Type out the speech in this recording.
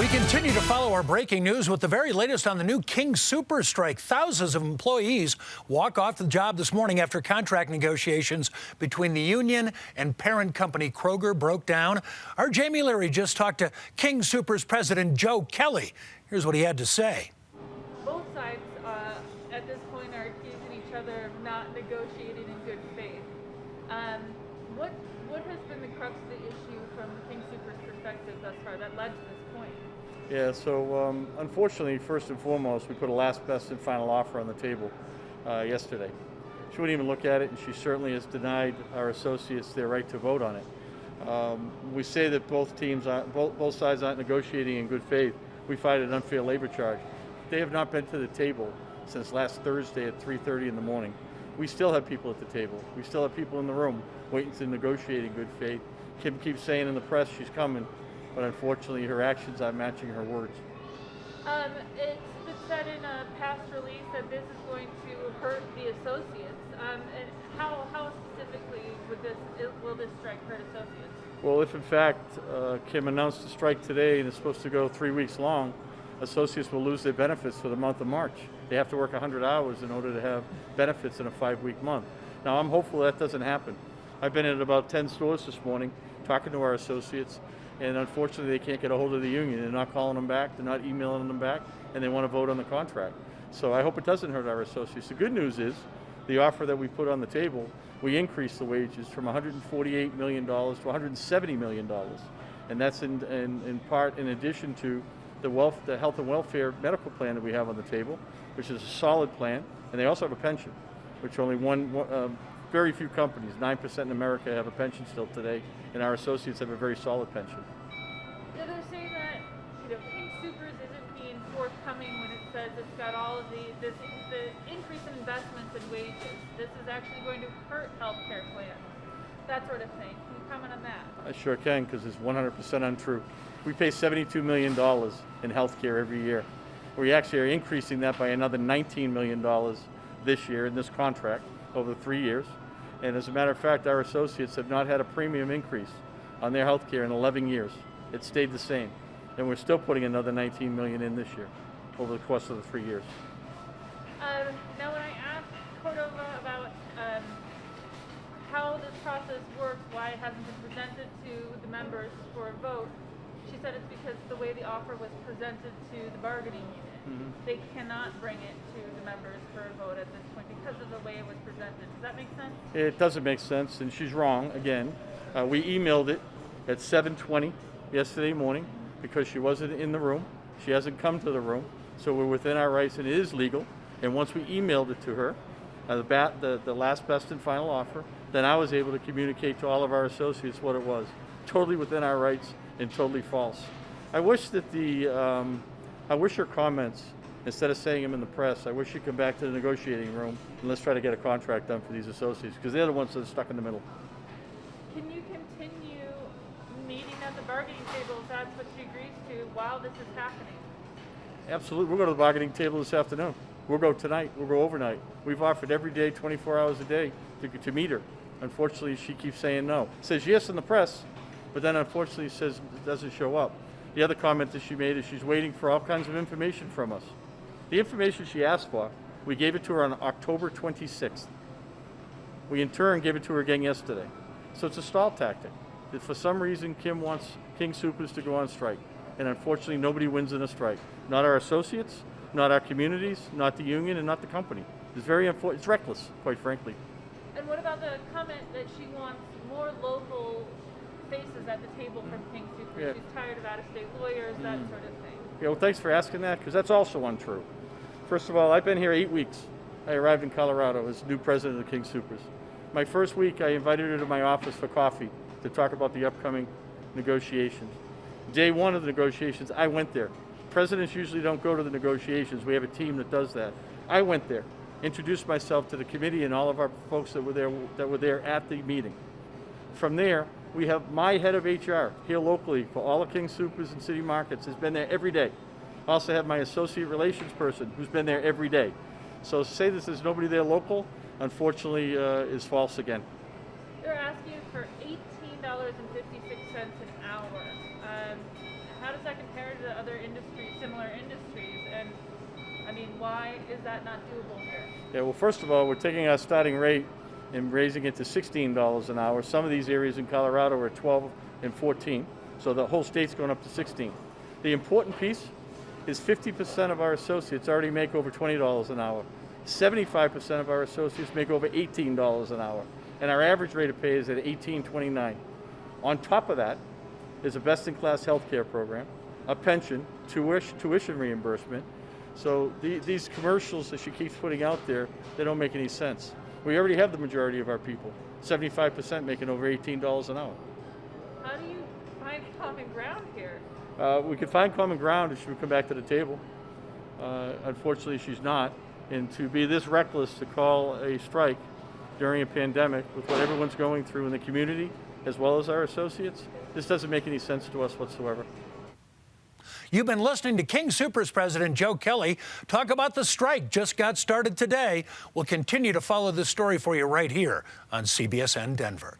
We continue to follow our breaking news with the very latest on the new King Soopers strike. Thousands of employees walk off the job this morning after contract negotiations between the union and parent company Kroger broke down. Our Jamie Leary just talked to King Soopers President Joe Kelley. Here's what he had to say. Both sides at this point are accusing each other of not negotiating in good faith. What has been the crux of the issue from King Soopers' perspective thus far that led to this point? Yeah, so unfortunately, first and foremost, we put a last best and final offer on the table yesterday. She wouldn't even look at it, and she certainly has denied our associates their right to vote on it. We say that both sides aren't negotiating in good faith. We fight an unfair labor charge. They have not been to the table since last Thursday at 3:30 in the morning. We still have people at the table. We still have people in the room waiting to negotiate in good faith. Kim keeps saying in the press she's coming, but unfortunately her actions aren't matching her words. It's been said in a past release that this is going to hurt the associates. And how specifically will this strike hurt associates? Well, if in fact Kim announced a strike today and it's supposed to go 3 weeks long, associates will lose their benefits for the month of March. They have to work 100 hours in order to have benefits in a 5-week month. Now, I'm hopeful that doesn't happen. I've been in about 10 stores this morning talking to our associates, and unfortunately they can't get a hold of the union. They're not calling them back, they're not emailing them back, and they want to vote on the contract. So I hope it doesn't hurt our associates. The good news is the offer that we put on the table, we increased the wages from $148 million to $170 million. And that's in part in addition to the health and welfare medical plan that we have on the table, which is a solid plan. And they also have a pension, which only very few companies, 9% in America, have a pension still today, and our associates have a very solid pension. Yeah, they're saying that King Soopers isn't being forthcoming when it says it's got all of the increase in investments and wages. This is actually going to hurt healthcare plans, that sort of thing. Can you comment on that? I sure can, because it's 100% untrue. We pay $72 million in healthcare every year. We actually are increasing that by another $19 million this year in this contract over 3 years. And as a matter of fact, our associates have not had a premium increase on their health care in 11 years. It stayed the same. And we're still putting another $19 million in this year over the course of the 3 years. Now, when I asked Cordova about how this process works, why it hasn't been presented to the members for a vote, she said it's because the way the offer was presented to the bargaining unit. Mm-hmm. They cannot bring it to the members for a vote at this point because of the way it was presented. Does that make sense? It doesn't make sense, and she's wrong again. We emailed it at 7:20 yesterday morning because she wasn't in the room. She hasn't come to the room, so we're within our rights, and it is legal. And once we emailed it to her, the last best and final offer, then I was able to communicate to all of our associates what it was. Totally within our rights and totally false. I wish that I wish her comments, instead of saying them in the press, I wish she'd come back to the negotiating room and let's try to get a contract done for these associates, because they're the ones that are stuck in the middle. Can you continue meeting at the bargaining table if that's what she agrees to while this is happening? Absolutely. We'll go to the bargaining table this afternoon. We'll go tonight. We'll go overnight. We've offered every day, 24 hours a day, to meet her. Unfortunately, she keeps saying no. Says yes in the press, but then unfortunately says it doesn't show up. The other comment that she made is she's waiting for all kinds of information from us. The information she asked for, we gave it to her on October 26th. We in turn gave it to her again yesterday. So it's a stall tactic. If for some reason Kim wants King Soopers to go on strike, and unfortunately nobody wins in a strike. Not our associates, not our communities, not the union, and not the company. It's reckless, quite frankly. And what about the comment that she wants more local faces at the table from King Soopers? Yeah. She's tired of out-of-state lawyers, that sort of thing. Yeah, well, thanks for asking that, because that's also untrue. First of all, I've been here 8 weeks. I arrived in Colorado as new president of King Soopers. My first week, I invited her to my office for coffee to talk about the upcoming negotiations. Day one of the negotiations, I went there. Presidents usually don't go to the negotiations. We have a team that does that. I went there, introduced myself to the committee and all of our folks that were there at the meeting. From there, we have my head of HR here locally for all of King Soopers and City Markets has been there every day. I also have my associate relations person who's been there every day. So to say that there's nobody there local, unfortunately, is false again. They're asking for $18.56 an hour. How does that compare to the other industries, similar industries, and I mean, why is that not doable here? Yeah, well, first of all, we're taking our starting rate and raising it to $16 an hour. Some of these areas in Colorado are 12 and 14, so the whole state's going up to 16. The important piece is 50% of our associates already make over $20 an hour. 75% of our associates make over $18 an hour, and our average rate of pay is at $18.29. On top of that is a best-in-class health care program, a pension, tuition reimbursement. So these commercials that she keeps putting out there, they don't make any sense. We already have the majority of our people, 75% making over $18 an hour. How do you find common ground here? We could find common ground if she would come back to the table. Unfortunately, she's not. And to be this reckless to call a strike during a pandemic with what everyone's going through in the community, as well as our associates, this doesn't make any sense to us whatsoever. You've been listening to King Soopers President Joe Kelley talk about the strike just got started today. We'll continue to follow this story for you right here on CBSN Denver.